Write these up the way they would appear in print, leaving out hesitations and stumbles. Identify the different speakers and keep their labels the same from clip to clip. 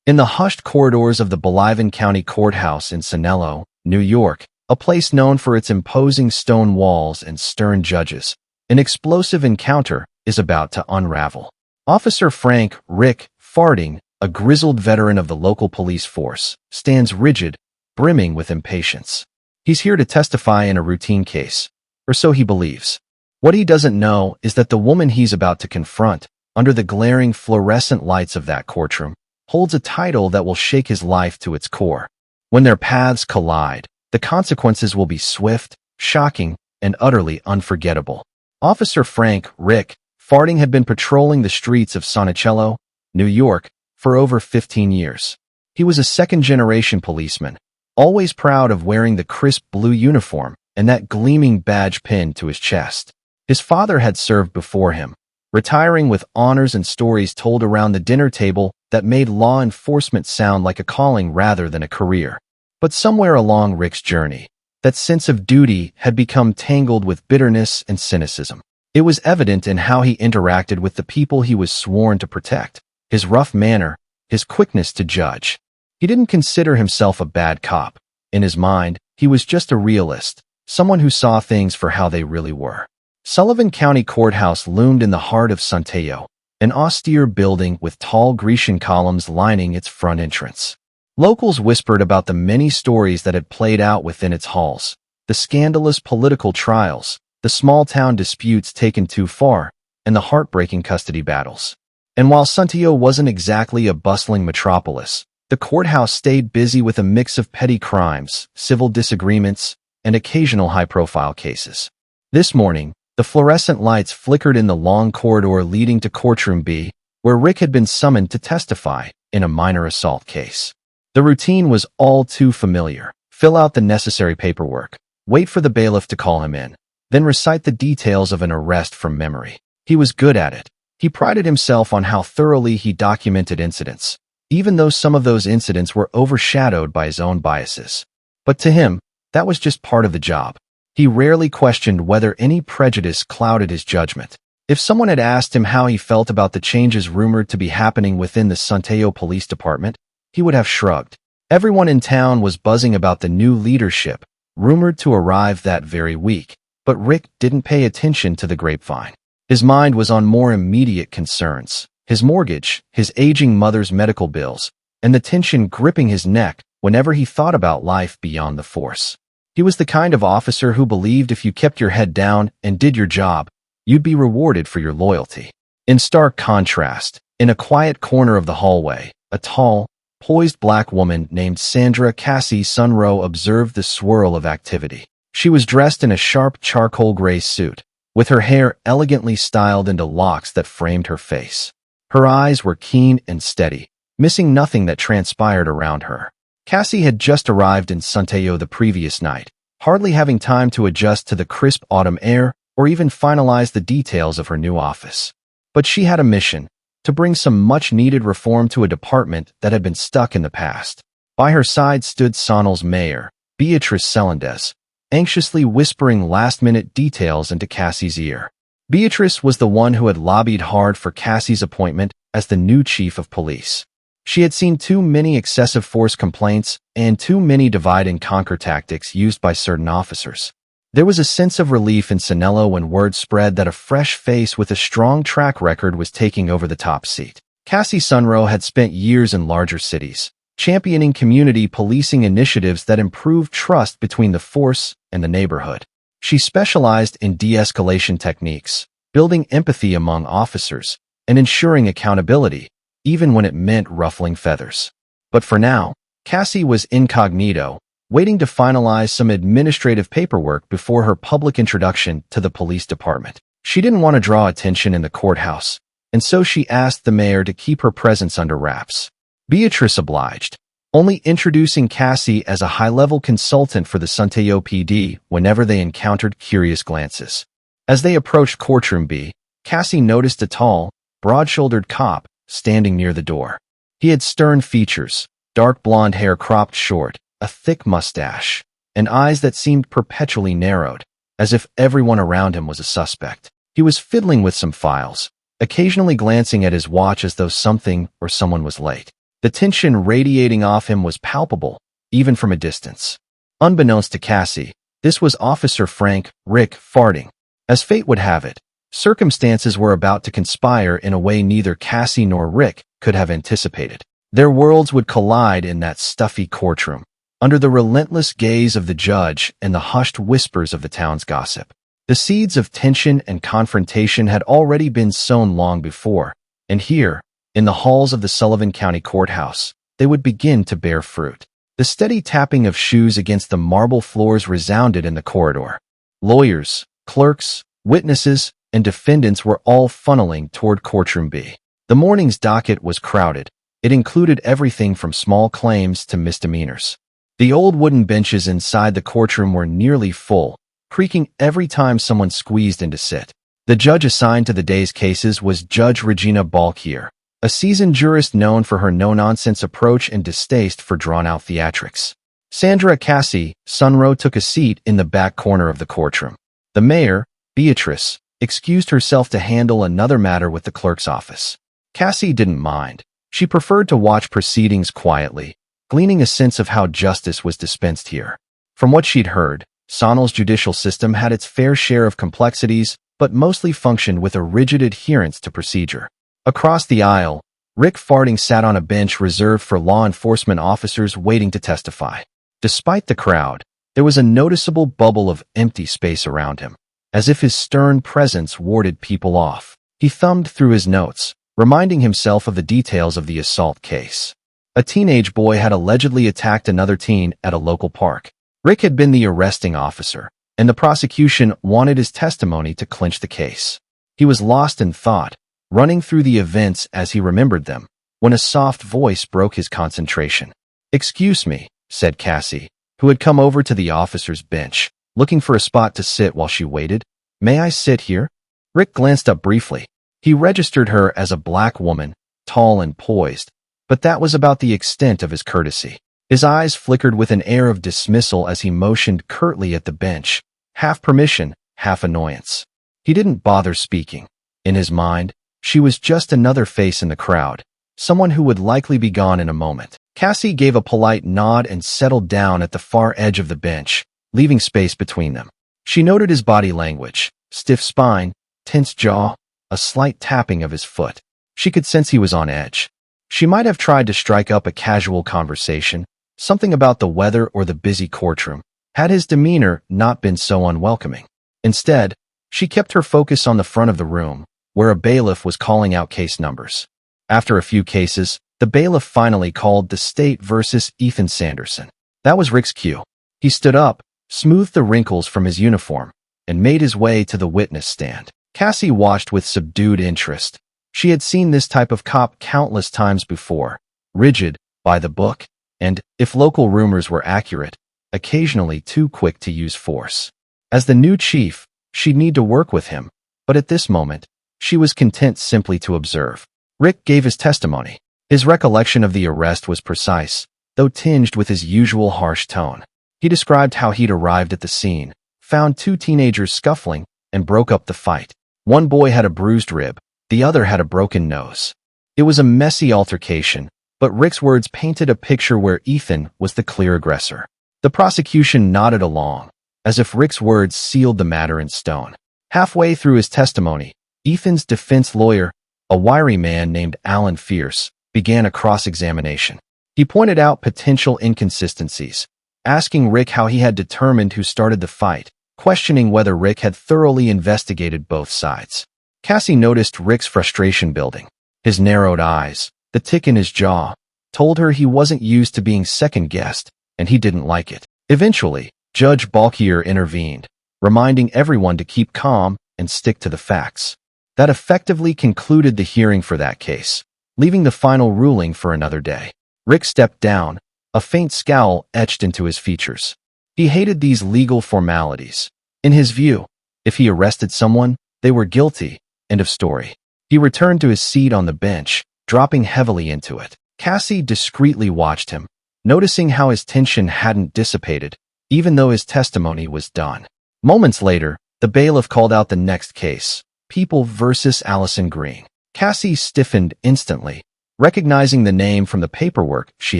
Speaker 1: In the hushed corridors of the Bolivar County Courthouse in Sanello, New York, a place known for its imposing stone walls and stern judges, an explosive encounter is about to unravel. Officer Frank "Rick" Farding, a grizzled veteran of the local police force, stands rigid, brimming with impatience. He's here to testify in a routine case, or so he believes. What he doesn't know is that the woman he's about to confront, under the glaring fluorescent lights of that courtroom, holds a title that will shake his life to its core. When their paths collide, the consequences will be swift, shocking, and utterly unforgettable. Officer Frank "Rick" Farding had been patrolling the streets of Monticello, New York, for over 15 years. He was a second-generation policeman, always proud of wearing the crisp blue uniform and that gleaming badge pinned to his chest. His father had served before him, retiring with honors and stories told around the dinner table that made law enforcement sound like a calling rather than a career. But somewhere along Rick's journey, that sense of duty had become tangled with bitterness and cynicism. It was evident in how he interacted with the people he was sworn to protect, his rough manner, his quickness to judge. He didn't consider himself a bad cop. In his mind, he was just a realist, someone who saw things for how they really were. Sullivan County Courthouse loomed in the heart of Santiago, an austere building with tall Grecian columns lining its front entrance. Locals whispered about the many stories that had played out within its halls, the scandalous political trials, the small-town disputes taken too far, and the heartbreaking custody battles. And while Santiago wasn't exactly a bustling metropolis, the courthouse stayed busy with a mix of petty crimes, civil disagreements, and occasional high-profile cases. This morning, the fluorescent lights flickered in the long corridor leading to Courtroom B, where Rick had been summoned to testify in a minor assault case. The routine was all too familiar. Fill out the necessary paperwork, wait for the bailiff to call him in, then recite the details of an arrest from memory. He was good at it. He prided himself on how thoroughly he documented incidents, even though some of those incidents were overshadowed by his own biases. But to him, that was just part of the job. He rarely questioned whether any prejudice clouded his judgment. If someone had asked him how he felt about the changes rumored to be happening within the Santiago Police Department, he would have shrugged. Everyone in town was buzzing about the new leadership, rumored to arrive that very week, but Rick didn't pay attention to the grapevine. His mind was on more immediate concerns: his mortgage, his aging mother's medical bills, and the tension gripping his neck whenever he thought about life beyond the force. He was the kind of officer who believed if you kept your head down and did your job, you'd be rewarded for your loyalty. In stark contrast, in a quiet corner of the hallway, a tall, poised black woman named Sandra Cassie Sunrow observed the swirl of activity. She was dressed in a sharp charcoal gray suit, with her hair elegantly styled into locks that framed her face. Her eyes were keen and steady, missing nothing that transpired around her. Cassie had just arrived in Santiago the previous night, hardly having time to adjust to the crisp autumn air or even finalize the details of her new office. But she had a mission: to bring some much-needed reform to a department that had been stuck in the past. By her side stood Sonal's mayor, Beatrice Celendez, anxiously whispering last-minute details into Cassie's ear. Beatrice was the one who had lobbied hard for Cassie's appointment as the new chief of police. She had seen too many excessive force complaints and too many divide-and-conquer tactics used by certain officers. There was a sense of relief in Sanello when word spread that a fresh face with a strong track record was taking over the top seat. Cassie Sunrow had spent years in larger cities, championing community policing initiatives that improved trust between the force and the neighborhood. She specialized in de-escalation techniques, building empathy among officers, and ensuring accountability, even when it meant ruffling feathers. But for now, Cassie was incognito, waiting to finalize some administrative paperwork before her public introduction to the police department. She didn't want to draw attention in the courthouse, and so she asked the mayor to keep her presence under wraps. Beatrice obliged, only introducing Cassie as a high-level consultant for the Santiago PD whenever they encountered curious glances. As they approached Courtroom B, Cassie noticed a tall, broad-shouldered cop standing near the door. He had stern features, dark blonde hair cropped short, a thick mustache, and eyes that seemed perpetually narrowed, as if everyone around him was a suspect. He was fiddling with some files, occasionally glancing at his watch as though something or someone was late. The tension radiating off him was palpable, even from a distance. Unbeknownst to Cassie, this was Officer Frank Rick Farding. As fate would have it, circumstances were about to conspire in a way neither Cassie nor Rick could have anticipated. Their worlds would collide in that stuffy courtroom, under the relentless gaze of the judge and the hushed whispers of the town's gossip. The seeds of tension and confrontation had already been sown long before, and here, in the halls of the Sullivan County Courthouse, they would begin to bear fruit. The steady tapping of shoes against the marble floors resounded in the corridor. Lawyers, clerks, witnesses, and defendants were all funneling toward Courtroom B. The morning's docket was crowded. It included everything from small claims to misdemeanors. The old wooden benches inside the courtroom were nearly full, creaking every time someone squeezed in to sit. The judge assigned to the day's cases was Judge Regina Balkier, a seasoned jurist known for her no-nonsense approach and distaste for drawn-out theatrics. Sandra Cassie Sunrow took a seat in the back corner of the courtroom. The mayor, Beatrice, excused herself to handle another matter with the clerk's office. Cassie didn't mind. She preferred to watch proceedings quietly, gleaning a sense of how justice was dispensed here. From what she'd heard, Sonal's judicial system had its fair share of complexities, but mostly functioned with a rigid adherence to procedure. Across the aisle, Rick Farding sat on a bench reserved for law enforcement officers waiting to testify. Despite the crowd, there was a noticeable bubble of empty space around him, as if his stern presence warded people off. He thumbed through his notes, reminding himself of the details of the assault case. A teenage boy had allegedly attacked another teen at a local park. Rick had been the arresting officer, and the prosecution wanted his testimony to clinch the case. He was lost in thought, running through the events as he remembered them, when a soft voice broke his concentration. "Excuse me," said Cassie, who had come over to the officer's bench, looking for a spot to sit while she waited. "May I sit here?" Rick glanced up briefly. He registered her as a black woman, tall and poised, but that was about the extent of his courtesy. His eyes flickered with an air of dismissal as he motioned curtly at the bench, half permission, half annoyance. He didn't bother speaking. In his mind, she was just another face in the crowd, someone who would likely be gone in a moment. Cassie gave a polite nod and settled down at the far edge of the bench, leaving space between them. She noted his body language, stiff spine, tense jaw, a slight tapping of his foot. She could sense he was on edge. She might have tried to strike up a casual conversation, something about the weather or the busy courtroom, had his demeanor not been so unwelcoming. Instead, she kept her focus on the front of the room, where a bailiff was calling out case numbers. After a few cases, the bailiff finally called the State versus Ethan Sanderson. That was Rick's cue. He stood up, smoothed the wrinkles from his uniform, and made his way to the witness stand. Cassie watched with subdued interest. She had seen this type of cop countless times before, rigid, by the book, and, if local rumors were accurate, occasionally too quick to use force. As the new chief, she'd need to work with him, but at this moment, she was content simply to observe. Rick gave his testimony. His recollection of the arrest was precise, though tinged with his usual harsh tone. He described how he'd arrived at the scene, found two teenagers scuffling, and broke up the fight. One boy had a bruised rib, the other had a broken nose. It was a messy altercation, but Rick's words painted a picture where Ethan was the clear aggressor. The prosecution nodded along, as if Rick's words sealed the matter in stone. Halfway through his testimony, Ethan's defense lawyer, a wiry man named Alan Fierce, began a cross-examination. He pointed out potential inconsistencies, asking Rick how he had determined who started the fight, questioning whether Rick had thoroughly investigated both sides. Cassie noticed Rick's frustration building. His narrowed eyes, the tick in his jaw, told her he wasn't used to being second-guessed, and he didn't like it. Eventually, Judge Balkier intervened, reminding everyone to keep calm and stick to the facts. That effectively concluded the hearing for that case, leaving the final ruling for another day. Rick stepped down, a faint scowl etched into his features. He hated these legal formalities. In his view, if he arrested someone, they were guilty, end of story. He returned to his seat on the bench, dropping heavily into it. Cassie discreetly watched him, noticing how his tension hadn't dissipated, even though his testimony was done. Moments later, the bailiff called out the next case, People versus Allison Green. Cassie stiffened instantly, recognizing the name from the paperwork she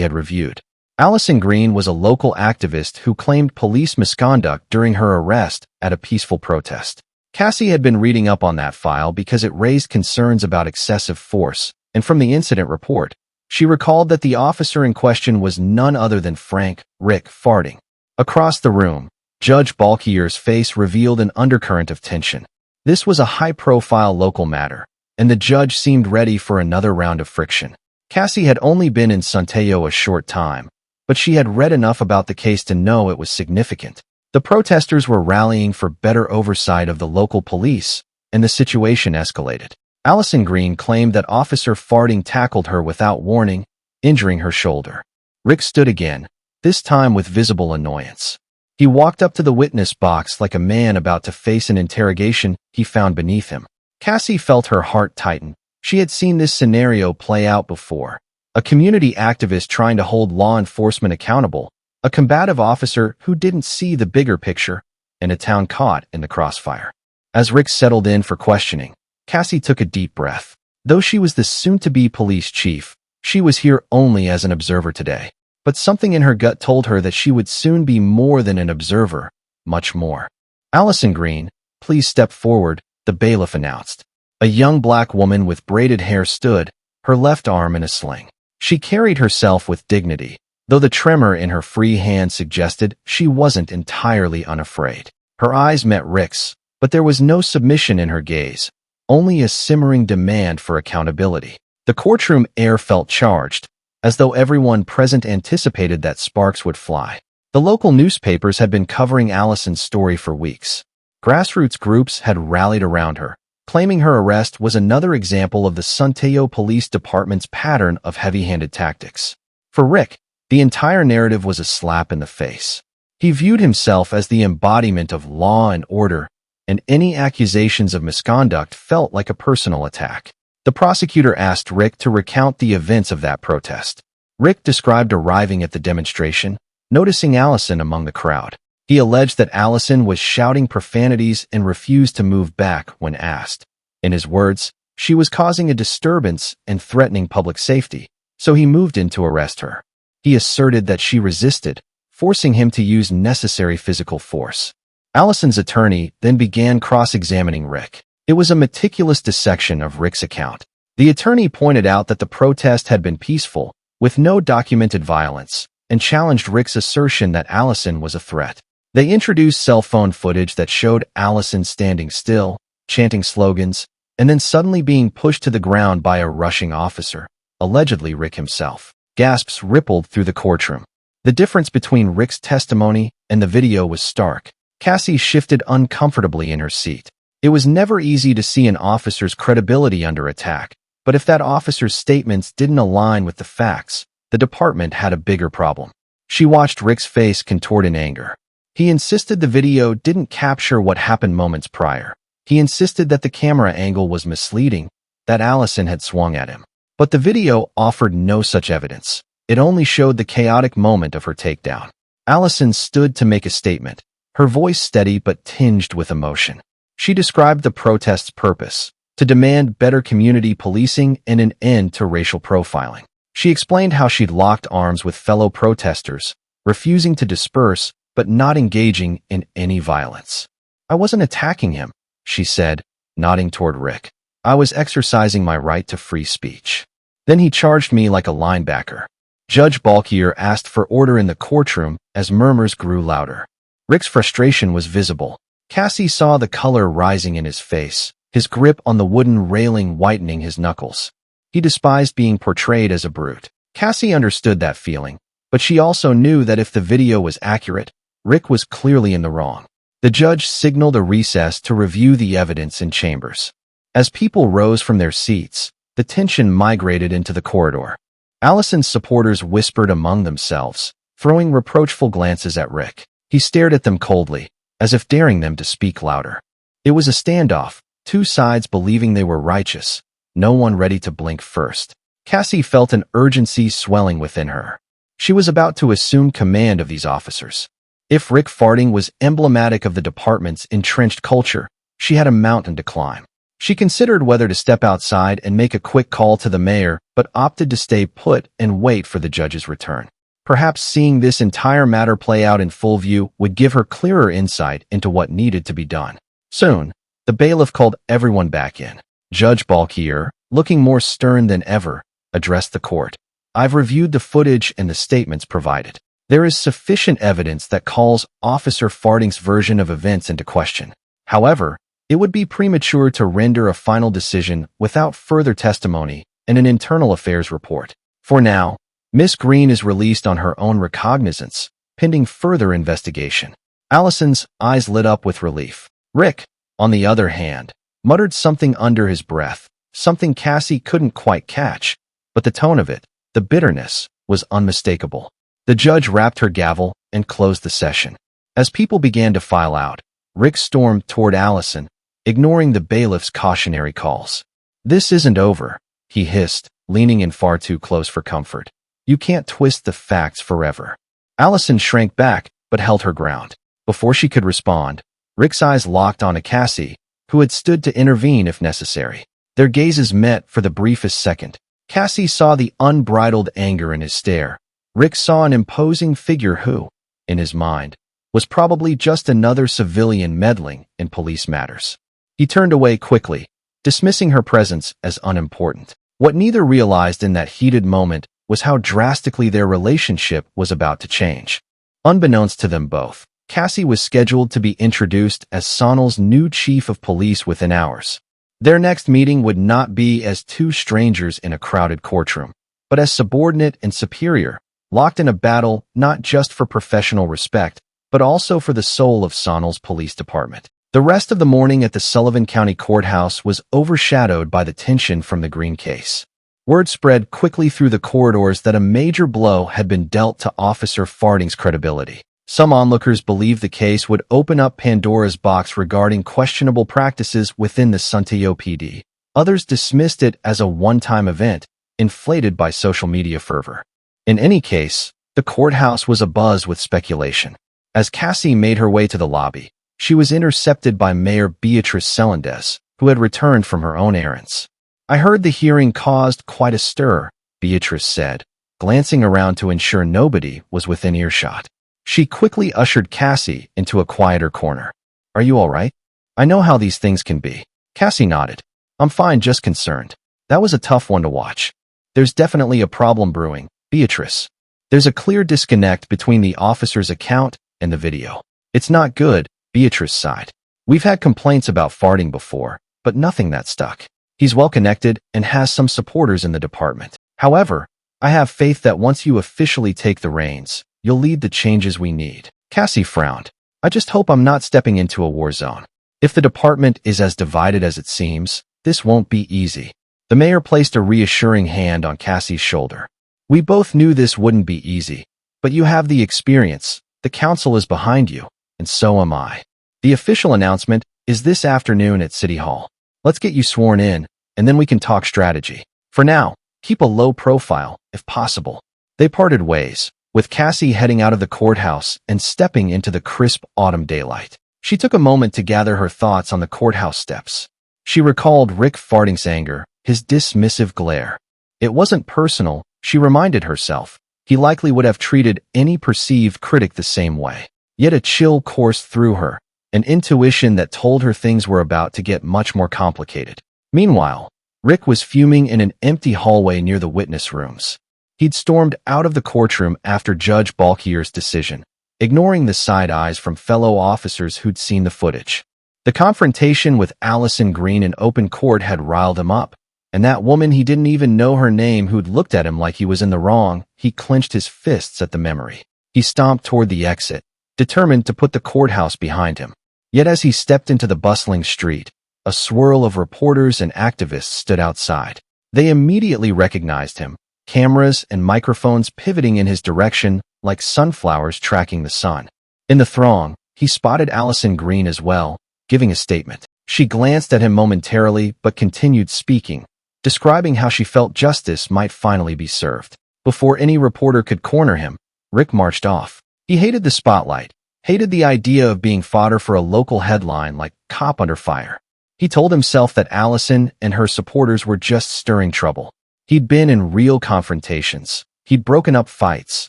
Speaker 1: had reviewed. Allison Green was a local activist who claimed police misconduct during her arrest at a peaceful protest. Cassie had been reading up on that file because it raised concerns about excessive force, and from the incident report, she recalled that the officer in question was none other than Frank "Rick" Farding. Across the room, Judge Balkier's face revealed an undercurrent of tension. This was a high-profile local matter, and the judge seemed ready for another round of friction. Cassie had only been in Santiago a short time, but she had read enough about the case to know it was significant. The protesters were rallying for better oversight of the local police, and the situation escalated. Allison Green claimed that Officer Farding tackled her without warning, injuring her shoulder. Rick stood again, this time with visible annoyance. He walked up to the witness box like a man about to face an interrogation he found beneath him. Cassie felt her heart tighten. She had seen this scenario play out before. A community activist trying to hold law enforcement accountable, a combative officer who didn't see the bigger picture, and a town caught in the crossfire. As Rick settled in for questioning, Cassie took a deep breath. Though she was the soon-to-be police chief, she was here only as an observer today. But something in her gut told her that she would soon be more than an observer, much more. "Allison Green, please step forward," the bailiff announced. A young black woman with braided hair stood, her left arm in a sling. She carried herself with dignity, though the tremor in her free hand suggested she wasn't entirely unafraid. Her eyes met Rick's, but there was no submission in her gaze, only a simmering demand for accountability. The courtroom air felt charged, as though everyone present anticipated that sparks would fly. The local newspapers had been covering Allison's story for weeks. Grassroots groups had rallied around her, claiming her arrest was another example of the Santiago Police Department's pattern of heavy-handed tactics. For Rick, the entire narrative was a slap in the face. He viewed himself as the embodiment of law and order, and any accusations of misconduct felt like a personal attack. The prosecutor asked Rick to recount the events of that protest. Rick described arriving at the demonstration, noticing Allison among the crowd. He alleged that Allison was shouting profanities and refused to move back when asked. In his words, she was causing a disturbance and threatening public safety, so he moved in to arrest her. He asserted that she resisted, forcing him to use necessary physical force. Allison's attorney then began cross-examining Rick. It was a meticulous dissection of Rick's account. The attorney pointed out that the protest had been peaceful, with no documented violence, and challenged Rick's assertion that Allison was a threat. They introduced cell phone footage that showed Allison standing still, chanting slogans, and then suddenly being pushed to the ground by a rushing officer, allegedly Rick himself. Gasps rippled through the courtroom. The difference between Rick's testimony and the video was stark. Cassie shifted uncomfortably in her seat. It was never easy to see an officer's credibility under attack, but if that officer's statements didn't align with the facts, the department had a bigger problem. She watched Rick's face contort in anger. He insisted the video didn't capture what happened moments prior. He insisted that the camera angle was misleading, that Allison had swung at him. But the video offered no such evidence. It only showed the chaotic moment of her takedown. Allison stood to make a statement, her voice steady but tinged with emotion. She described the protest's purpose, to demand better community policing and an end to racial profiling. She explained how she'd locked arms with fellow protesters, refusing to disperse but not engaging in any violence. "I wasn't attacking him," she said, nodding toward Rick. "I was exercising my right to free speech. Then he charged me like a linebacker." Judge Balkier asked for order in the courtroom as murmurs grew louder. Rick's frustration was visible. Cassie saw the color rising in his face, his grip on the wooden railing whitening his knuckles. He despised being portrayed as a brute. Cassie understood that feeling, but she also knew that if the video was accurate, Rick was clearly in the wrong. The judge signaled a recess to review the evidence in chambers. As people rose from their seats, the tension migrated into the corridor. Allison's supporters whispered among themselves, throwing reproachful glances at Rick. He stared at them coldly, as if daring them to speak louder. It was a standoff, two sides believing they were righteous, no one ready to blink first. Cassie felt an urgency swelling within her. She was about to assume command of these officers. If Rick Farding was emblematic of the department's entrenched culture, she had a mountain to climb. She considered whether to step outside and make a quick call to the mayor, but opted to stay put and wait for the judge's return. Perhaps seeing this entire matter play out in full view would give her clearer insight into what needed to be done. Soon, the bailiff called everyone back in. Judge Balkier, looking more stern than ever, addressed the court. I've reviewed the footage and the statements provided. There is sufficient evidence that calls Officer Farding's version of events into question. However, it would be premature to render a final decision without further testimony and an internal affairs report. For now, Miss Green is released on her own recognizance, pending further investigation. Allison's eyes lit up with relief. Rick, on the other hand, muttered something under his breath, something Cassie couldn't quite catch, but the tone of it, the bitterness, was unmistakable. The judge rapped her gavel and closed the session. As people began to file out, Rick stormed toward Allison, ignoring the bailiff's cautionary calls. This isn't over, he hissed, leaning in far too close for comfort. You can't twist the facts forever. Allison shrank back, but held her ground. Before she could respond, Rick's eyes locked onto Cassie, who had stood to intervene if necessary. Their gazes met for the briefest second. Cassie saw the unbridled anger in his stare. Rick saw an imposing figure who, in his mind, was probably just another civilian meddling in police matters. He turned away quickly, dismissing her presence as unimportant. What neither realized in that heated moment was how drastically their relationship was about to change. Unbeknownst to them both, Cassie was scheduled to be introduced as Sonnel's new chief of police within hours. Their next meeting would not be as two strangers in a crowded courtroom, but as subordinate and superior, locked in a battle not just for professional respect, but also for the soul of Sonnel's police department. The rest of the morning at the Sullivan County Courthouse was overshadowed by the tension from the Green case. Word spread quickly through the corridors that a major blow had been dealt to Officer Farding's credibility. Some onlookers believed the case would open up Pandora's box regarding questionable practices within the Suntayo PD. Others dismissed it as a one-time event, inflated by social media fervor. In any case, the courthouse was abuzz with speculation. As Cassie made her way to the lobby, she was intercepted by Mayor Beatrice Celendez, who had returned from her own errands. I heard the hearing caused quite a stir, Beatrice said, glancing around to ensure nobody was within earshot. She quickly ushered Cassie into a quieter corner. Are you all right? I know how these things can be. Cassie nodded. I'm fine, just concerned. That was a tough one to watch. There's definitely a problem brewing, Beatrice. There's a clear disconnect between the officer's account and the video. It's not good, Beatrice sighed. We've had complaints about Farding before, but nothing that stuck. He's well connected and has some supporters in the department. However, I have faith that once you officially take the reins, you'll lead the changes we need. Cassie frowned. I just hope I'm not stepping into a war zone. If the department is as divided as it seems, this won't be easy. The mayor placed a reassuring hand on Cassie's shoulder. We both knew this wouldn't be easy, but you have the experience, the council is behind you, and so am I. The official announcement is this afternoon at City Hall. Let's get you sworn in, and then we can talk strategy. For now, keep a low profile, if possible. They parted ways, with Cassie heading out of the courthouse and stepping into the crisp autumn daylight. She took a moment to gather her thoughts on the courthouse steps. She recalled Rick Farding's anger, his dismissive glare. It wasn't personal, she reminded herself. He likely would have treated any perceived critic the same way. Yet a chill coursed through her, an intuition that told her things were about to get much more complicated. Meanwhile, Rick was fuming in an empty hallway near the witness rooms. He'd stormed out of the courtroom after Judge Balkier's decision, ignoring the side eyes from fellow officers who'd seen the footage. The confrontation with Allison Green in open court had riled him up, and that woman he didn't even know her name who'd looked at him like he was in the wrong, he clenched his fists at the memory. He stomped toward the exit, determined to put the courthouse behind him. Yet as he stepped into the bustling street, a swirl of reporters and activists stood outside. They immediately recognized him, cameras and microphones pivoting in his direction like sunflowers tracking the sun. In the throng, he spotted Allison Green as well, giving a statement. She glanced at him momentarily but continued speaking, describing how she felt justice might finally be served. Before any reporter could corner him, Rick marched off. He hated the spotlight, hated the idea of being fodder for a local headline like "Cop Under Fire." He He told himself that Allison and her supporters were just stirring trouble. He'd been in real confrontations. He'd broken up fights,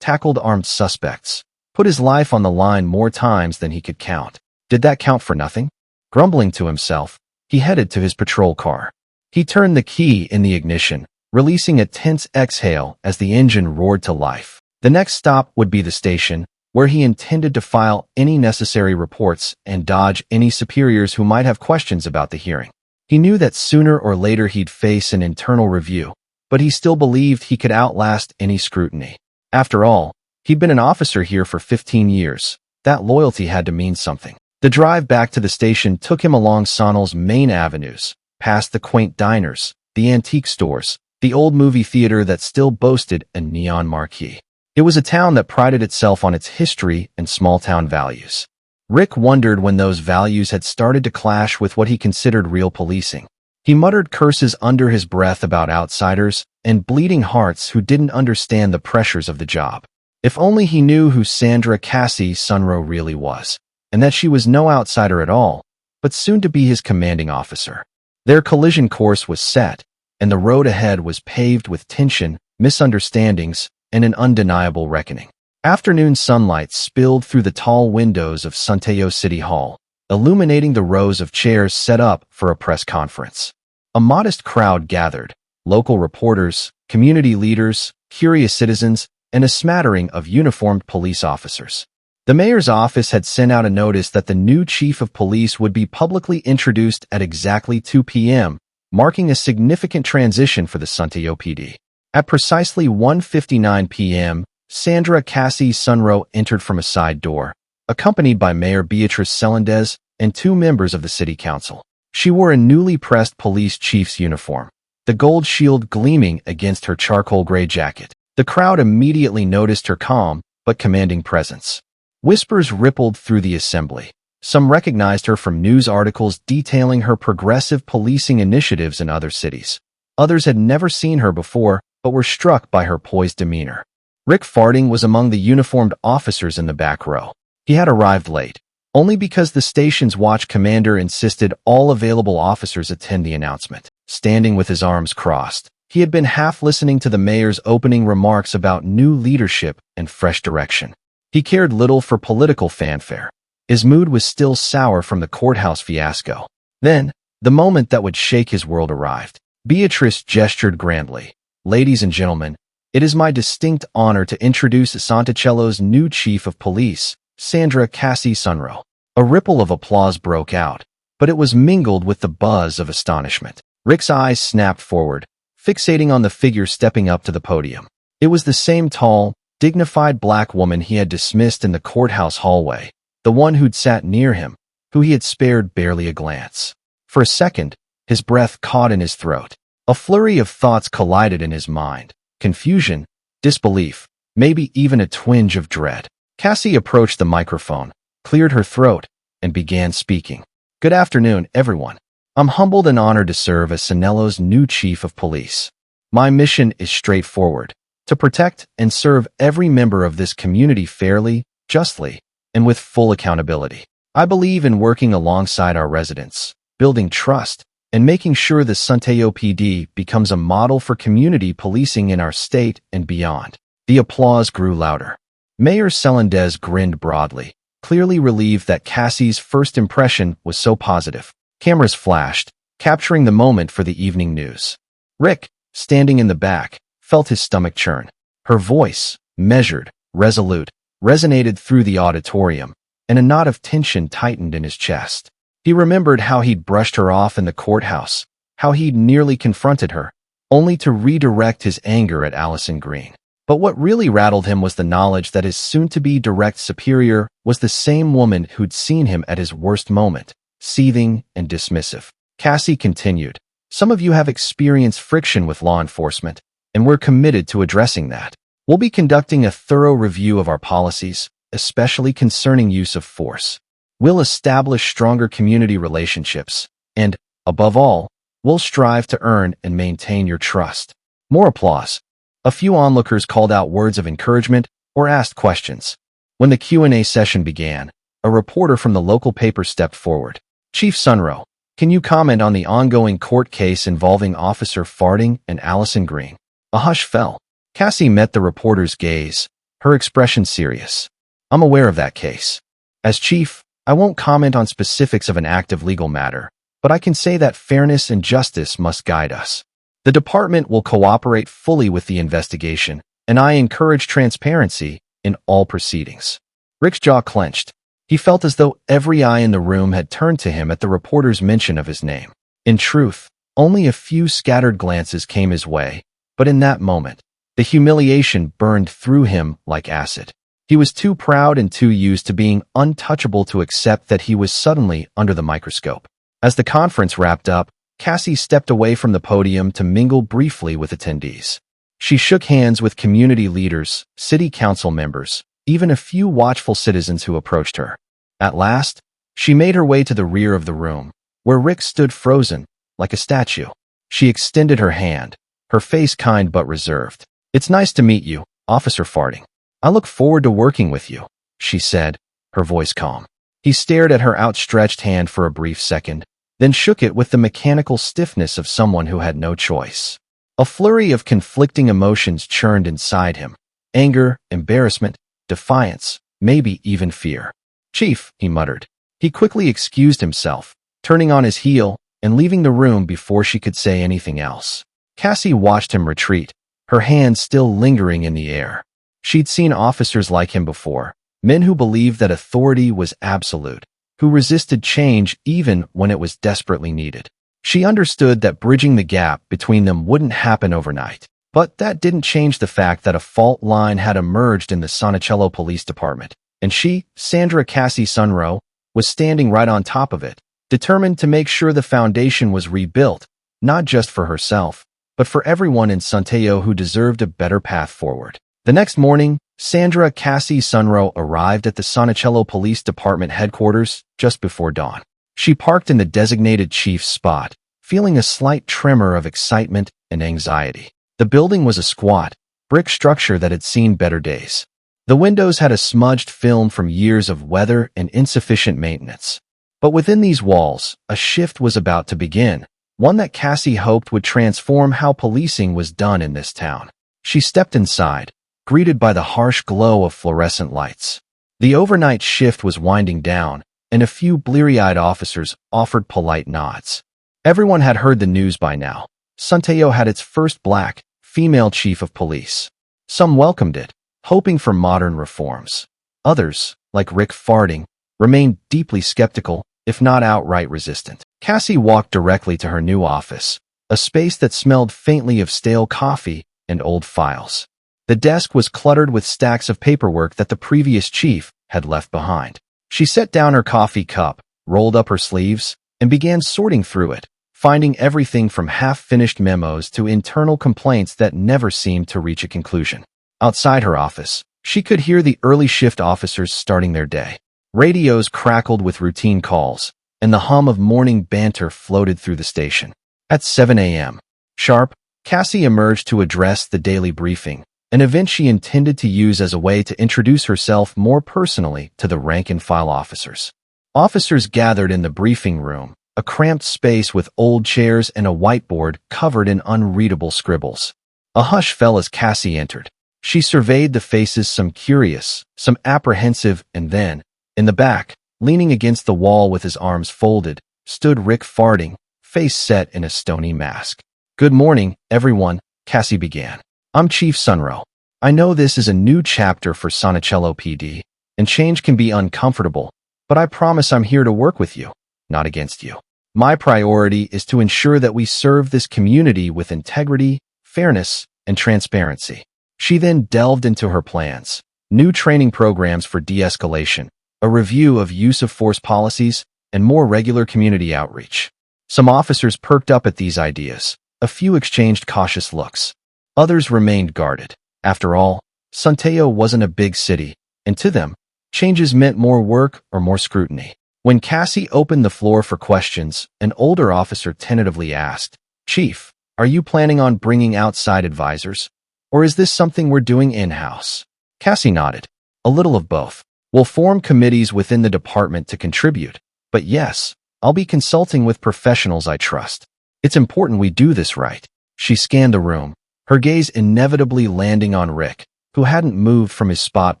Speaker 1: tackled armed suspects, put his life on the line more times than he could count. Did that count for nothing? Grumbling to himself, he headed to his patrol car. He turned the key in the ignition, releasing a tense exhale as the engine roared to life. The next stop would be the station, where he intended to file any necessary reports and dodge any superiors who might have questions about the hearing. He knew that sooner or later he'd face an internal review, but he still believed he could outlast any scrutiny. After all, he'd been an officer here for 15 years. That loyalty had to mean something. The drive back to the station took him along Sonnell's main avenues, past the quaint diners, the antique stores, the old movie theater that still boasted a neon marquee. It was a town that prided itself on its history and small-town values. Rick wondered when those values had started to clash with what he considered real policing. He muttered curses under his breath about outsiders and bleeding hearts who didn't understand the pressures of the job. If only he knew who Sandra Cassie Sunro really was, and that she was no outsider at all, but soon to be his commanding officer. Their collision course was set, and the road ahead was paved with tension, misunderstandings, and an undeniable reckoning. Afternoon sunlight spilled through the tall windows of Santiago City Hall, illuminating the rows of chairs set up for a press conference. A modest crowd gathered, local reporters, community leaders, curious citizens, and a smattering of uniformed police officers. The mayor's office had sent out a notice that the new chief of police would be publicly introduced at exactly 2 p.m., marking a significant transition for the Santiago PD. At precisely 1:59 p.m., Sandra Cassie Sunro entered from a side door, accompanied by Mayor Beatriz Celendez and two members of the city council. She wore a newly pressed police chief's uniform, the gold shield gleaming against her charcoal gray jacket. The crowd immediately noticed her calm but commanding presence. Whispers rippled through the assembly. Some recognized her from news articles detailing her progressive policing initiatives in other cities. Others had never seen her before, but were struck by her poised demeanor. Rick Farding was among the uniformed officers in the back row. He had arrived late, only because the station's watch commander insisted all available officers attend the announcement. Standing with his arms crossed, he had been half listening to the mayor's opening remarks about new leadership and fresh direction. He cared little for political fanfare. His mood was still sour from the courthouse fiasco. Then, the moment that would shake his world arrived. Beatrice gestured grandly. "Ladies and gentlemen, it is my distinct honor to introduce Santicello's new chief of police, Sandra Cassie Sunro." A ripple of applause broke out, but it was mingled with the buzz of astonishment. Rick's eyes snapped forward, fixating on the figure stepping up to the podium. It was the same tall, dignified black woman he had dismissed in the courthouse hallway, the one who'd sat near him, who he had spared barely a glance. For a second, his breath caught in his throat. A flurry of thoughts collided in his mind. Confusion, disbelief, maybe even a twinge of dread. Cassie approached the microphone, cleared her throat, and began speaking. "Good afternoon, everyone. I'm humbled and honored to serve as Sanello's new chief of police. My mission is straightforward: to protect and serve every member of this community fairly, justly, and with full accountability. I believe in working alongside our residents, building trust, and making sure the Santiago PD becomes a model for community policing in our state and beyond." The applause grew louder. Mayor Celendez grinned broadly, clearly relieved that Cassie's first impression was so positive. Cameras flashed, capturing the moment for the evening news. Rick, standing in the back, felt his stomach churn. Her voice, measured, resolute, resonated through the auditorium, and a knot of tension tightened in his chest. He remembered how he'd brushed her off in the courthouse, how he'd nearly confronted her, only to redirect his anger at Allison Green. But what really rattled him was the knowledge that his soon-to-be direct superior was the same woman who'd seen him at his worst moment, seething and dismissive. Cassie continued, "Some of you have experienced friction with law enforcement, and we're committed to addressing that. We'll be conducting a thorough review of our policies, especially concerning use of force. We'll establish stronger community relationships, and, above all, we'll strive to earn and maintain your trust." More applause. A few onlookers called out words of encouragement or asked questions. When the Q&A session began, a reporter from the local paper stepped forward. "Chief Sunro, Can you comment on the ongoing court case involving Officer Farding and Allison Green? A hush fell. Cassie met the reporter's gaze, her expression serious. I'm aware of that case. As chief, I won't comment on specifics of an active legal matter, but I can say that fairness and justice must guide us. The department will cooperate fully with the investigation, and I encourage transparency in all proceedings. Rick's jaw clenched. He felt as though every eye in the room had turned to him at the reporter's mention of his name. In truth, only a few scattered glances came his way, but in that moment, the humiliation burned through him like acid. He was too proud and too used to being untouchable to accept that he was suddenly under the microscope. As the conference wrapped up, Cassie stepped away from the podium to mingle briefly with attendees. She shook hands with community leaders, city council members, even a few watchful citizens who approached her. At last, she made her way to the rear of the room, where Rick stood frozen, like a statue. She extended her hand, her face kind but reserved. "It's nice to meet you, Officer Farding. I look forward to working with you," she said, her voice calm. He stared at her outstretched hand for a brief second, then shook it with the mechanical stiffness of someone who had no choice. A flurry of conflicting emotions churned inside him. Anger, embarrassment, defiance, maybe even fear. "Chief," he muttered. He quickly excused himself, turning on his heel and leaving the room before she could say anything else. Cassie watched him retreat, her hands still lingering in the air. She'd seen officers like him before, men who believed that authority was absolute, who resisted change even when it was desperately needed. She understood that bridging the gap between them wouldn't happen overnight, but that didn't change the fact that a fault line had emerged in the Sonicello Police Department, and she, Sandra Cassie Sunro, was standing right on top of it, determined to make sure the foundation was rebuilt, not just for herself, but for everyone in Santiago who deserved a better path forward. The next morning, Sandra Cassie Sunro arrived at the Sonicello Police Department headquarters just before dawn. She parked in the designated chief's spot, feeling a slight tremor of excitement and anxiety. The building was a squat, brick structure that had seen better days. The windows had a smudged film from years of weather and insufficient maintenance. But within these walls, a shift was about to begin, one that Cassie hoped would transform how policing was done in this town. She stepped inside, greeted by the harsh glow of fluorescent lights. The overnight shift was winding down, and a few bleary-eyed officers offered polite nods. Everyone had heard the news by now. Santiago had its first black, female chief of police. Some welcomed it, hoping for modern reforms. Others, like Rick Farding, remained deeply skeptical, if not outright resistant. Cassie walked directly to her new office, a space that smelled faintly of stale coffee and old files. The desk was cluttered with stacks of paperwork that the previous chief had left behind. She set down her coffee cup, rolled up her sleeves, and began sorting through it, finding everything from half-finished memos to internal complaints that never seemed to reach a conclusion. Outside her office, she could hear the early shift officers starting their day. Radios crackled with routine calls, and the hum of morning banter floated through the station. At 7 a.m. sharp, Cassie emerged to address the daily briefing, an event she intended to use as a way to introduce herself more personally to the rank-and-file officers. Officers gathered in the briefing room, a cramped space with old chairs and a whiteboard covered in unreadable scribbles. A hush fell as Cassie entered. She surveyed the faces, some curious, some apprehensive, and then, in the back, leaning against the wall with his arms folded, stood Rick Farding, face set in a stony mask. "Good morning, everyone," Cassie began. "I'm Chief Sunro. I know this is a new chapter for Sonicello PD, and change can be uncomfortable, but I promise I'm here to work with you, not against you. My priority is to ensure that we serve this community with integrity, fairness, and transparency." She then delved into her plans: new training programs for de-escalation, a review of use of force policies, and more regular community outreach. Some officers perked up at these ideas. A few exchanged cautious looks. Others remained guarded. After all, Santiago wasn't a big city, and to them, changes meant more work or more scrutiny. When Cassie opened the floor for questions, an older officer tentatively asked, "Chief, are you planning on bringing outside advisors? Or is this something we're doing in-house?" Cassie nodded. "A little of both. We'll form committees within the department to contribute, but yes, I'll be consulting with professionals I trust. It's important we do this right. She scanned the room, her gaze inevitably landing on Rick, who hadn't moved from his spot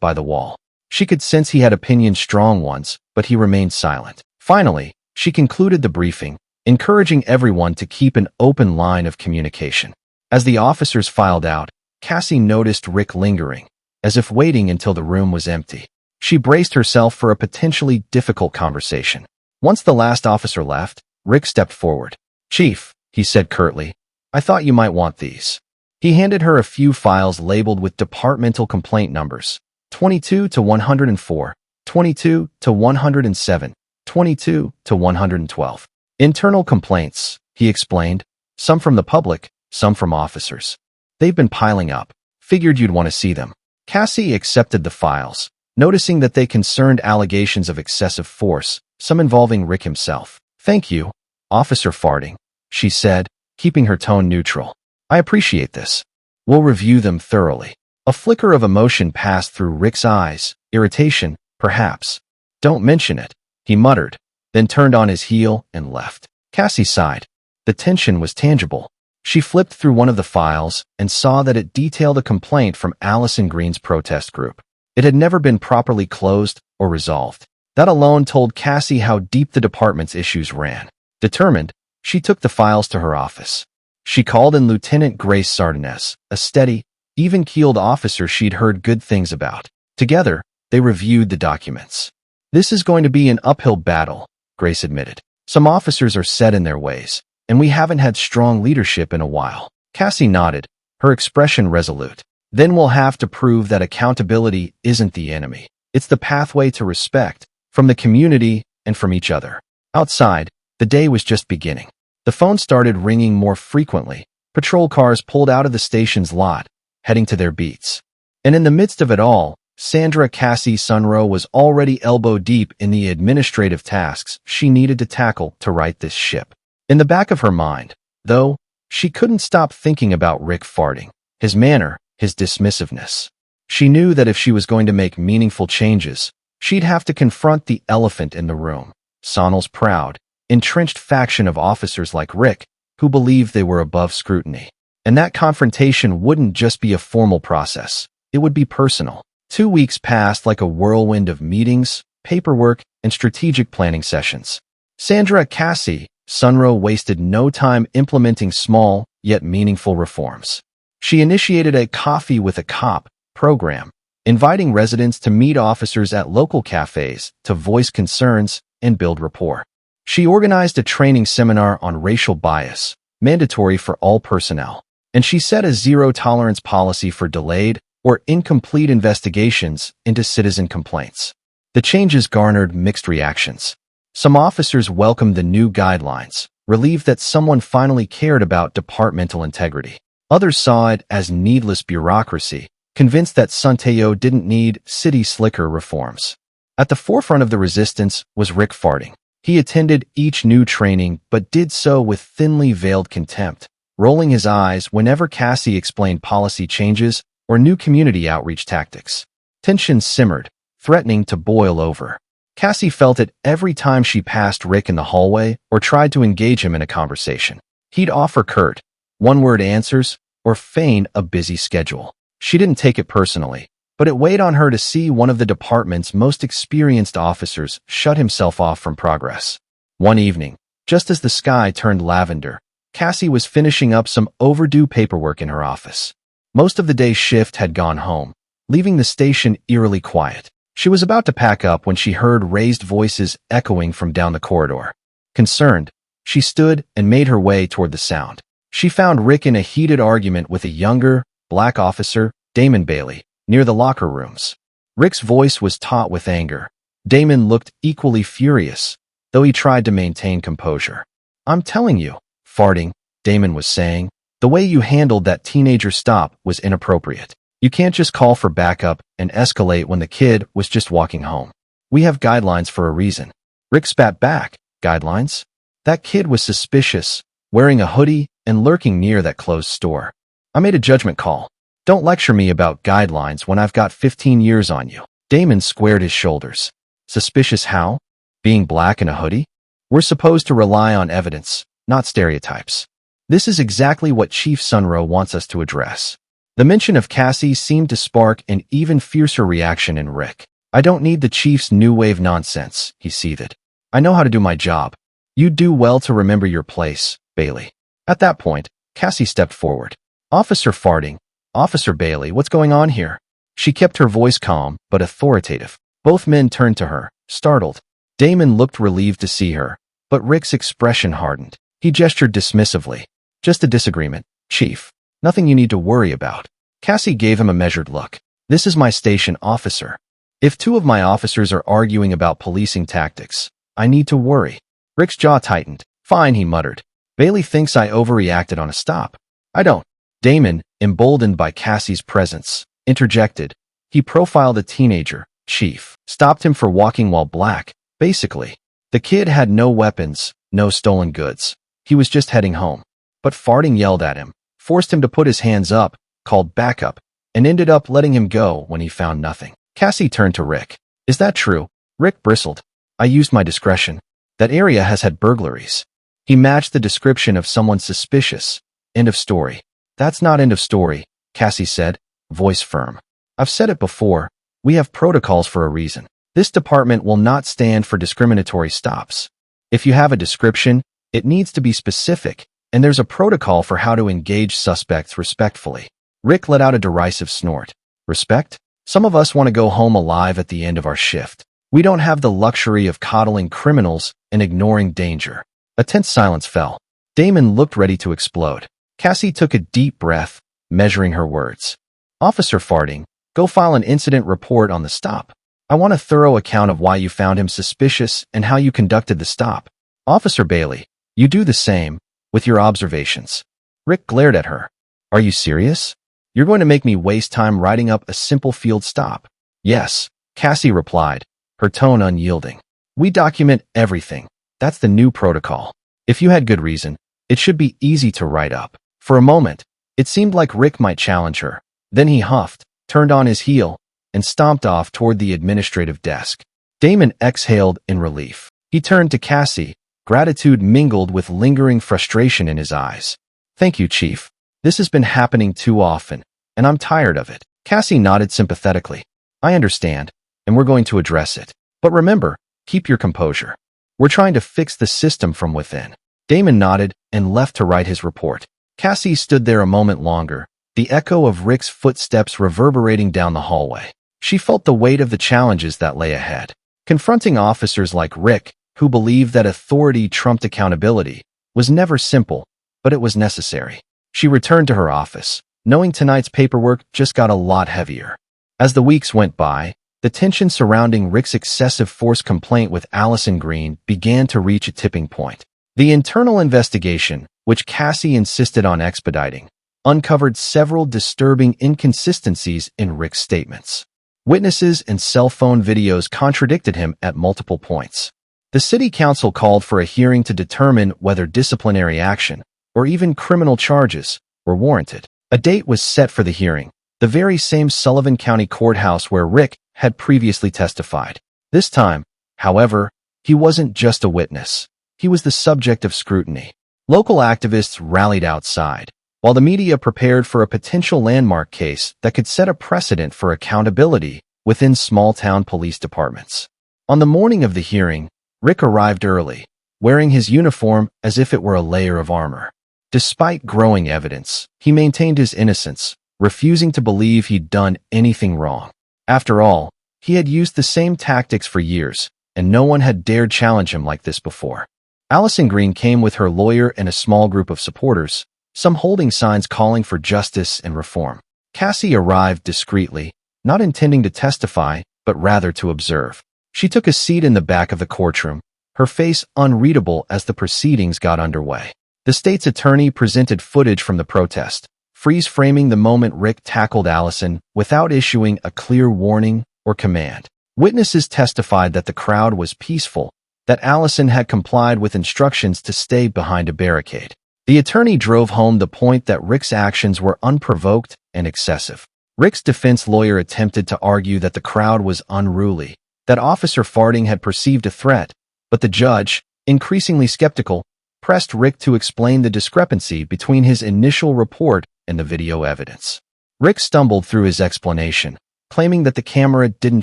Speaker 1: by the wall. She could sense he had opinions, strong ones, but he remained silent. Finally, she concluded the briefing, encouraging everyone to keep an open line of communication. As the officers filed out, Cassie noticed Rick lingering, as if waiting until the room was empty. She braced herself for a potentially difficult conversation. Once the last officer left, Rick stepped forward. "Chief," he said curtly, "I thought you might want these." He handed her a few files labeled with departmental complaint numbers, 22 to 104, 22 to 107, 22 to 112. Internal complaints, he explained, some from the public, some from officers. They've been piling up. Figured you'd want to see them. Cassie accepted the files, noticing that they concerned allegations of excessive force, some involving Rick himself. "Thank you, Officer Farding," she said, keeping her tone neutral. "I appreciate this. We'll review them thoroughly." A flicker of emotion passed through Rick's eyes, irritation, perhaps. "Don't mention it," he muttered, then turned on his heel and left. Cassie sighed. The tension was tangible. She flipped through one of the files and saw that it detailed a complaint from Allison Green's protest group. It had never been properly closed or resolved. That alone told Cassie how deep the department's issues ran. Determined, she took the files to her office. She called in Lieutenant Grace Sardenez, a steady, even-keeled officer she'd heard good things about. Together, they reviewed the documents. "This is going to be an uphill battle," Grace admitted. "Some officers are set in their ways, and we haven't had strong leadership in a while." Cassie nodded, her expression resolute. "Then we'll have to prove that accountability isn't the enemy. It's the pathway to respect, from the community and from each other." Outside, the day was just beginning. The phone started ringing more frequently. Patrol cars pulled out of the station's lot, heading to their beats. And in the midst of it all, Sandra Cassie Sunro was already elbow-deep in the administrative tasks she needed to tackle to right this ship. In the back of her mind, though, she couldn't stop thinking about Rick Farding, his manner, his dismissiveness. She knew that if she was going to make meaningful changes, she'd have to confront the elephant in the room, Sonal's proud, entrenched faction of officers like Rick, who believed they were above scrutiny. And that confrontation wouldn't just be a formal process, it would be personal. 2 weeks passed like a whirlwind of meetings, paperwork, and strategic planning sessions. Sandra Cassie Sunro wasted no time implementing small, yet meaningful reforms. She initiated a Coffee with a Cop program, inviting residents to meet officers at local cafes to voice concerns and build rapport. She organized a training seminar on racial bias, mandatory for all personnel, and she set a zero-tolerance policy for delayed or incomplete investigations into citizen complaints. The changes garnered mixed reactions. Some officers welcomed the new guidelines, relieved that someone finally cared about departmental integrity. Others saw it as needless bureaucracy, convinced that Sunteo didn't need city slicker reforms. At the forefront of the resistance was Rick Farding. He attended each new training but did so with thinly veiled contempt, rolling his eyes whenever Cassie explained policy changes or new community outreach tactics. Tension simmered, threatening to boil over. Cassie felt it every time she passed Rick in the hallway or tried to engage him in a conversation. He'd offer curt, one-word answers or feign a busy schedule. She didn't take it personally, but it weighed on her to see one of the department's most experienced officers shut himself off from progress. One evening, just as the sky turned lavender, Cassie was finishing up some overdue paperwork in her office. Most of the day's shift had gone home, leaving the station eerily quiet. She was about to pack up when she heard raised voices echoing from down the corridor. Concerned, she stood and made her way toward the sound. She found Rick in a heated argument with a younger, black officer, Damon Bailey, near the locker rooms. Rick's voice was taut with anger. Damon looked equally furious, though he tried to maintain composure. "I'm telling you, Farding," Damon was saying, "the way you handled that teenager stop was inappropriate. You can't just call for backup and escalate when the kid was just walking home. We have guidelines for a reason." Rick spat back. "Guidelines? That kid was suspicious, wearing a hoodie and lurking near that closed store. I made a judgment call. Don't lecture me about guidelines when I've got 15 years on you." Damon squared his shoulders. "Suspicious how? Being black in a hoodie? We're supposed to rely on evidence, not stereotypes. This is exactly what Chief Sunro wants us to address. The mention of Cassie seemed to spark an even fiercer reaction in Rick. I don't need the Chief's new wave nonsense, he seethed. I know how to do my job. You'd do well to remember your place, Bailey. At that point, Cassie stepped forward. Officer Farting. Officer Bailey, what's going on here? She kept her voice calm, but authoritative. Both men turned to her, startled. Damon looked relieved to see her, but Rick's expression hardened. He gestured dismissively. Just a disagreement, Chief. Nothing you need to worry about. Cassie gave him a measured look. This is my station, officer. If two of my officers are arguing about policing tactics, I need to worry. Rick's jaw tightened. Fine, he muttered. Bailey thinks I overreacted on a stop. I don't. Damon, emboldened by Cassie's presence, interjected. He profiled a teenager, Chief. Stopped him for walking while black, basically. The kid had no weapons, no stolen goods. He was just heading home. But Farting yelled at him, forced him to put his hands up, called backup, and ended up letting him go when he found nothing. Cassie turned to Rick. Is that true? Rick bristled. I used my discretion. That area has had burglaries. He matched the description of someone suspicious. End of story. That's not end of story, Cassie said, voice firm. I've said it before. We have protocols for a reason. This department will not stand for discriminatory stops. If you have a description, it needs to be specific, and there's a protocol for how to engage suspects respectfully. Rick let out a derisive snort. Respect? Some of us want to go home alive at the end of our shift. We don't have the luxury of coddling criminals and ignoring danger. A tense silence fell. Damon looked ready to explode. Cassie took a deep breath, measuring her words. Officer Farting, go file an incident report on the stop. I want a thorough account of why you found him suspicious and how you conducted the stop. Officer Bailey, you do the same, with your observations. Rick glared at her. Are you serious? You're going to make me waste time writing up a simple field stop? Yes, Cassie replied, her tone unyielding. We document everything. That's the new protocol. If you had good reason, it should be easy to write up. For a moment, it seemed like Rick might challenge her. Then he huffed, turned on his heel, and stomped off toward the administrative desk. Damon exhaled in relief. He turned to Cassie, gratitude mingled with lingering frustration in his eyes. Thank you, Chief. This has been happening too often, and I'm tired of it. Cassie nodded sympathetically. I understand, and we're going to address it. But remember, keep your composure. We're trying to fix the system from within. Damon nodded and left to write his report. Cassie stood there a moment longer, the echo of Rick's footsteps reverberating down the hallway. She felt the weight of the challenges that lay ahead. Confronting officers like Rick, who believed that authority trumped accountability, was never simple, but it was necessary. She returned to her office, knowing tonight's paperwork just got a lot heavier. As the weeks went by, the tension surrounding Rick's excessive force complaint with Allison Green began to reach a tipping point. The internal investigation, which Cassie insisted on expediting, uncovered several disturbing inconsistencies in Rick's statements. Witnesses and cell phone videos contradicted him at multiple points. The city council called for a hearing to determine whether disciplinary action, or even criminal charges, were warranted. A date was set for the hearing, the very same Sullivan County Courthouse where Rick had previously testified. This time, however, he wasn't just a witness. He was the subject of scrutiny. Local activists rallied outside, while the media prepared for a potential landmark case that could set a precedent for accountability within small-town police departments. On the morning of the hearing, Rick arrived early, wearing his uniform as if it were a layer of armor. Despite growing evidence, he maintained his innocence, refusing to believe he'd done anything wrong. After all, he had used the same tactics for years, and no one had dared challenge him like this before. Allison Green came with her lawyer and a small group of supporters, some holding signs calling for justice and reform. Cassie arrived discreetly, not intending to testify, but rather to observe. She took a seat in the back of the courtroom, her face unreadable as the proceedings got underway. The state's attorney presented footage from the protest, freeze-framing the moment Rick tackled Allison without issuing a clear warning or command. Witnesses testified that the crowd was peaceful, that Allison had complied with instructions to stay behind a barricade. The attorney drove home the point that Rick's actions were unprovoked and excessive. Rick's defense lawyer attempted to argue that the crowd was unruly, that Officer Farting had perceived a threat, but the judge, increasingly skeptical, pressed Rick to explain the discrepancy between his initial report and the video evidence. Rick stumbled through his explanation, claiming that the camera didn't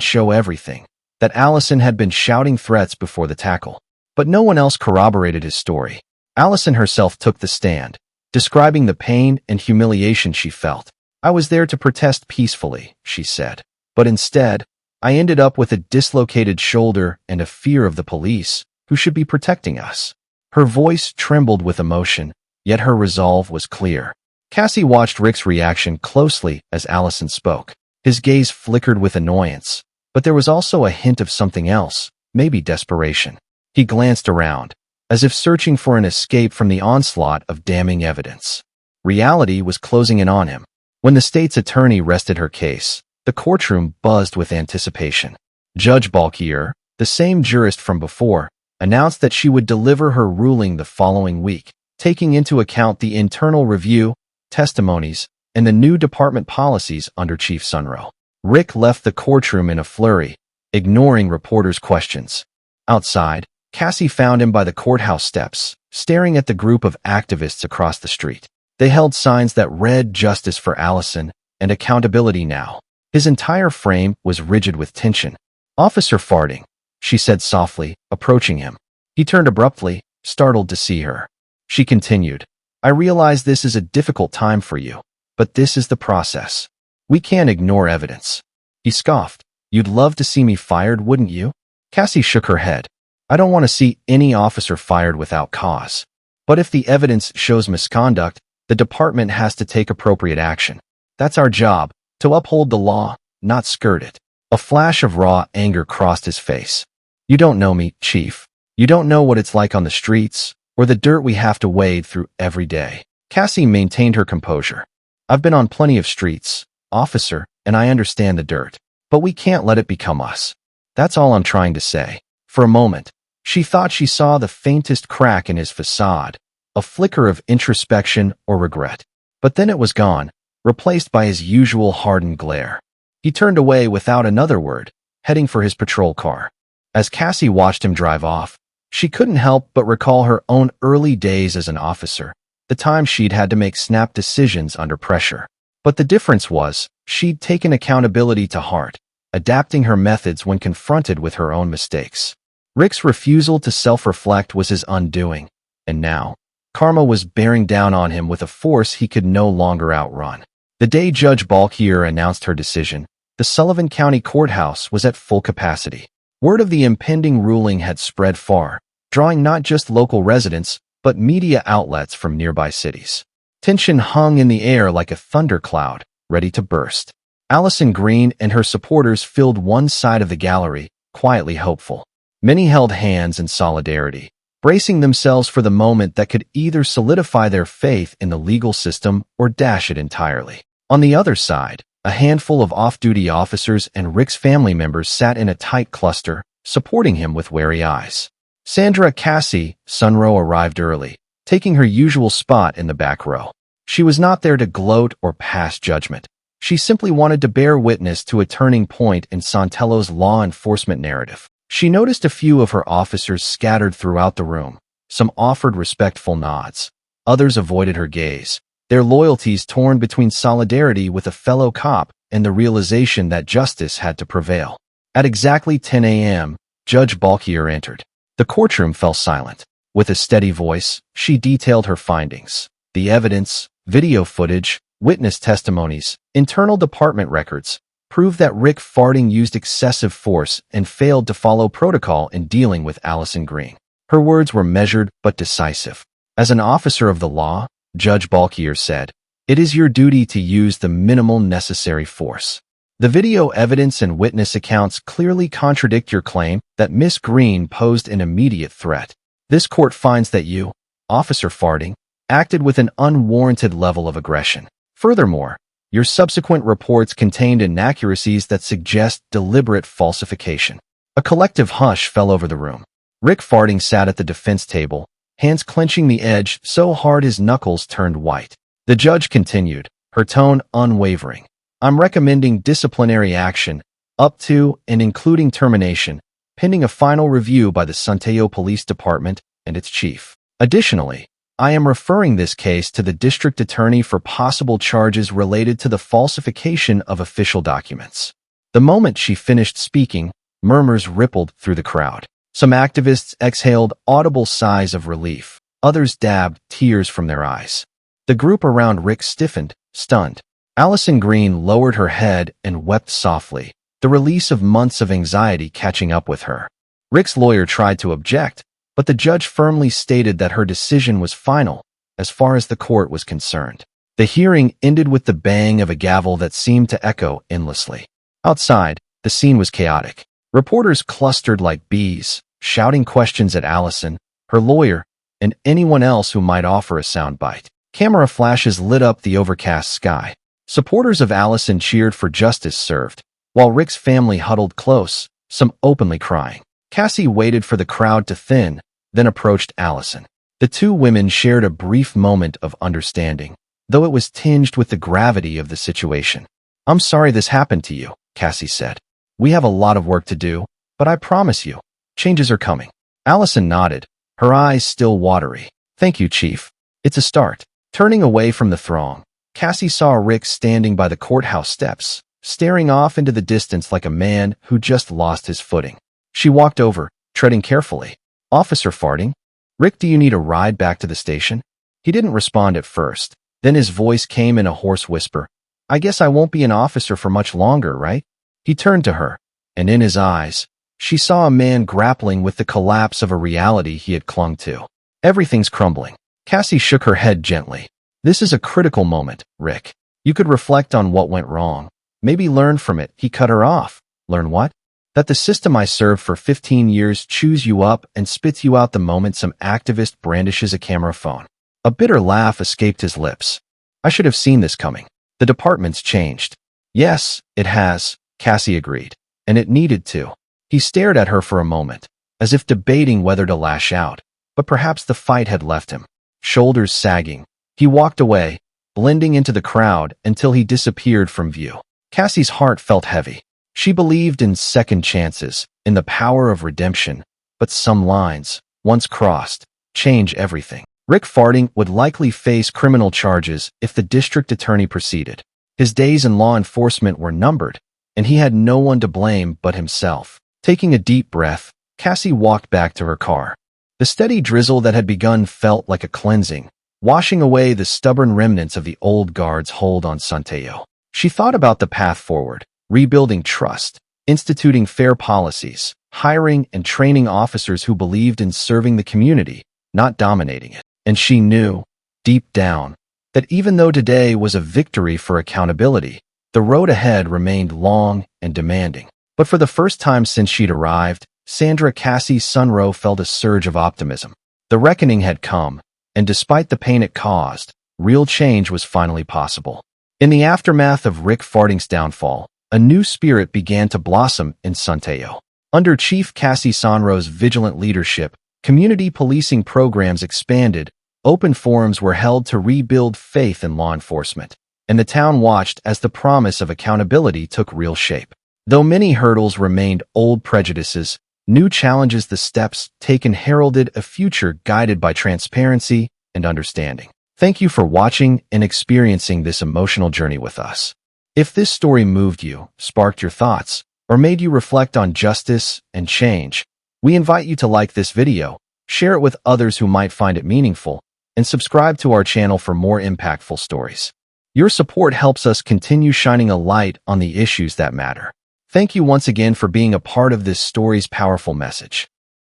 Speaker 1: show everything, that Allison had been shouting threats before the tackle. But no one else corroborated his story. Allison herself took the stand, describing the pain and humiliation she felt. "I was there to protest peacefully," she said. "But instead, I ended up with a dislocated shoulder and a fear of the police, who should be protecting us." Her voice trembled with emotion, yet her resolve was clear. Cassie watched Rick's reaction closely as Allison spoke. His gaze flickered with annoyance, but there was also a hint of something else, maybe desperation. He glanced around, as if searching for an escape from the onslaught of damning evidence. Reality was closing in on him. When the state's attorney rested her case, the courtroom buzzed with anticipation. Judge Balkier, the same jurist from before, announced that she would deliver her ruling the following week, taking into account the internal review, testimonies, and the new department policies under Chief Sunro. Rick left the courtroom in a flurry, ignoring reporters' questions. Outside, Cassie found him by the courthouse steps, staring at the group of activists across the street. They held signs that read "Justice for Allison" and "Accountability Now." His entire frame was rigid with tension. "Officer Farding," she said softly, approaching him. He turned abruptly, startled to see her. She continued, "I realize this is a difficult time for you, but this is the process. We can't ignore evidence." He scoffed. "You'd love to see me fired, wouldn't you?" Cassie shook her head. "I don't want to see any officer fired without cause. But if the evidence shows misconduct, the department has to take appropriate action. That's our job, to uphold the law, not skirt it." A flash of raw anger crossed his face. "You don't know me, Chief. You don't know what it's like on the streets, or the dirt we have to wade through every day." Cassie maintained her composure. "I've been on plenty of streets, officer, and I understand the dirt. But we can't let it become us. That's all I'm trying to say." For a moment, she thought she saw the faintest crack in his facade, a flicker of introspection or regret. But then it was gone, replaced by his usual hardened glare. He turned away without another word, heading for his patrol car. As Cassie watched him drive off, she couldn't help but recall her own early days as an officer, the time she'd had to make snap decisions under pressure. But the difference was, she'd taken accountability to heart, adapting her methods when confronted with her own mistakes. Rick's refusal to self-reflect was his undoing, and now, karma was bearing down on him with a force he could no longer outrun. The day Judge Balkier announced her decision, the Sullivan County Courthouse was at full capacity. Word of the impending ruling had spread far, drawing not just local residents, but media outlets from nearby cities. Tension hung in the air like a thundercloud, ready to burst. Allison Green and her supporters filled one side of the gallery, quietly hopeful. Many held hands in solidarity, bracing themselves for the moment that could either solidify their faith in the legal system or dash it entirely. On the other side, a handful of off-duty officers and Rick's family members sat in a tight cluster, supporting him with wary eyes. Sandra Cassie Sunro arrived early, taking her usual spot in the back row. She was not there to gloat or pass judgment. She simply wanted to bear witness to a turning point in Santello's law enforcement narrative. She noticed a few of her officers scattered throughout the room. Some offered respectful nods. Others avoided her gaze, their loyalties torn between solidarity with a fellow cop and the realization that justice had to prevail. At exactly 10 a.m., Judge Balkier entered. The courtroom fell silent. With a steady voice, she detailed her findings. The evidence, video footage, witness testimonies, internal department records, proved that Rick Farding used excessive force and failed to follow protocol in dealing with Allison Green. Her words were measured but decisive. "As an officer of the law," Judge Balkier said, "it is your duty to use the minimal necessary force. The video evidence and witness accounts clearly contradict your claim that Miss Green posed an immediate threat. This court finds that you, Officer Farding, acted with an unwarranted level of aggression. Furthermore, your subsequent reports contained inaccuracies that suggest deliberate falsification." A collective hush fell over the room. Rick Farding sat at the defense table, hands clenching the edge so hard his knuckles turned white. The judge continued, her tone unwavering. "I'm recommending disciplinary action, up to and including termination, pending a final review by the Santello Police Department and its chief. Additionally, I am referring this case to the district attorney for possible charges related to the falsification of official documents. The moment she finished speaking, murmurs rippled through the crowd. Some activists exhaled audible sighs of relief. Others dabbed tears from their eyes. The group around Rick stiffened, stunned. Allison Green lowered her head and wept softly, the release of months of anxiety catching up with her. Rick's lawyer tried to object, but the judge firmly stated that her decision was final, as far as the court was concerned. The hearing ended with the bang of a gavel that seemed to echo endlessly. Outside, the scene was chaotic. Reporters clustered like bees, shouting questions at Allison, her lawyer, and anyone else who might offer a soundbite. Camera flashes lit up the overcast sky. Supporters of Allison cheered for justice served, while Rick's family huddled close, some openly crying. Cassie waited for the crowd to thin, then approached Allison. The two women shared a brief moment of understanding, though it was tinged with the gravity of the situation. "I'm sorry this happened to you," Cassie said. "We have a lot of work to do, but I promise you, changes are coming." Allison nodded, her eyes still watery. "Thank you, Chief. It's a start." Turning away from the throng, Cassie saw Rick standing by the courthouse steps, staring off into the distance like a man who just lost his footing. She walked over, treading carefully. "Officer Farding? Rick, do you need a ride back to the station?" He didn't respond at first. Then his voice came in a hoarse whisper. "I guess I won't be an officer for much longer, right?" He turned to her, and in his eyes, she saw a man grappling with the collapse of a reality he had clung to. "Everything's crumbling." Cassie shook her head gently. "This is a critical moment, Rick. You could reflect on what went wrong. Maybe learn from it." He cut her off. "Learn what?" "That the system I served for 15 years chews you up and spits you out the moment some activist brandishes a camera phone." A bitter laugh escaped his lips. "I should have seen this coming. The department's changed." "Yes, it has," Cassie agreed. "And it needed to." He stared at her for a moment, as if debating whether to lash out, but perhaps the fight had left him. Shoulders sagging, he walked away, blending into the crowd until he disappeared from view. Cassie's heart felt heavy. She believed in second chances, in the power of redemption, but some lines, once crossed, change everything. Rick Farding would likely face criminal charges if the district attorney proceeded. His days in law enforcement were numbered, and he had no one to blame but himself. Taking a deep breath, Cassie walked back to her car. The steady drizzle that had begun felt like a cleansing, washing away the stubborn remnants of the old guard's hold on Santiago. She thought about the path forward, rebuilding trust, instituting fair policies, hiring and training officers who believed in serving the community, not dominating it. And she knew, deep down, that even though today was a victory for accountability, the road ahead remained long and demanding. But for the first time since she'd arrived, Sandra Cassie Sunrow felt a surge of optimism. The reckoning had come, and despite the pain it caused, real change was finally possible. In the aftermath of Rick Farding's downfall, a new spirit began to blossom in Santiago. Under Chief Cassie Sunrow's vigilant leadership, community policing programs expanded, open forums were held to rebuild faith in law enforcement, and the town watched as the promise of accountability took real shape. Though many hurdles remained old prejudices, new challenges, the steps taken heralded a future guided by transparency and understanding. Thank you for watching and experiencing this emotional journey with us. If this story moved you, sparked your thoughts, or made you reflect on justice and change, we invite you to like this video, share it with others who might find it meaningful, and subscribe to our channel for more impactful stories. Your support helps us continue shining a light on the issues that matter. Thank you once again for being a part of this story's powerful message.